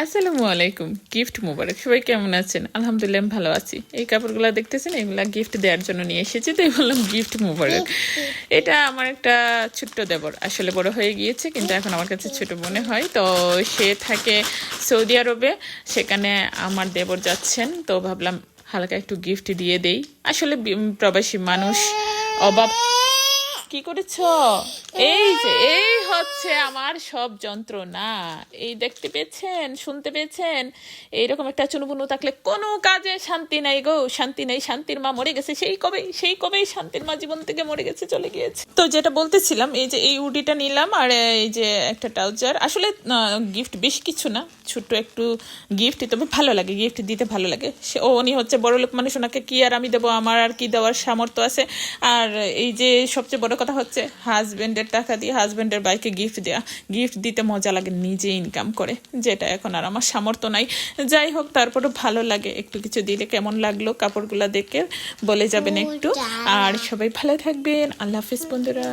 আসসালামু আলাইকুম। গিফট মোবারক। সবাই কেমন আছেন? আলহামদুলিল্লাহ আমি ভালো আছি। এই কাপড়গুলো দেখতেছেন, এগুলা গিফট দেওয়ার জন্য নিয়ে এসেছি, তাই বললাম গিফট মোবারক। এটা আমার একটা ছোট্ট দেবর, আসলে বড় হয়ে গিয়েছে কিন্তু এখন আমার কাছে ছোট মনে হয়। তো সে থাকে সৌদি আরবে, সেখানে আমার দেবর যাচ্ছেন, তো ভাবলাম হালকা একটু গিফট দিয়ে দেই। আসলে প্রবাসী মানুষ, অভাব। কি করেছ? এই হচ্ছে আমার সব যন্ত্রণা। এই দেখতে পেয়েছেন, শুনতে পেয়েছেন? এইরকম একটা চুনুপুনু থাকলে কোনো কাজে শান্তি নাই গো, শান্তি নেই। শান্তির মা মরে গেছে সেই কবেই শান্তির মা জীবন থেকে মরে গেছে, চলে গিয়েছে। তো যেটা বলতেছিলাম, এই যে এই উডিটা নিলাম, আর এই যে একটা ট্রাউজার। আসলে গিফট বেশি কিছু না, ছোট্ট একটু গিফট, তবে ভালো লাগে, গিফট দিতে ভালো লাগে। উনি হচ্ছে বড় লোক মানুষ, ওনাকে কি আর আমি দেবো, আমার আর কি দেওয়ার সামর্থ্য আছে। আর এই যে সবচেয়ে বড় কথা হচ্ছে হাজবেন্ডের টাকা দিয়ে হাজবেন্ডের বাইকে গিফট দেওয়া। গিফট দিতে মজা লাগে, নিজে ইনকাম করে, যেটা এখন আর আমার সামর্থ্য নাই। যাই হোক, তারপরও ভালো লাগে, একটু কিছু দিলে। কেমন লাগলো কাপড়গুলো দেখে বলে যাবেন একটু। আর সবাই ভালো থাকবেন। আল্লাহ হাফিজ বন্ধুরা।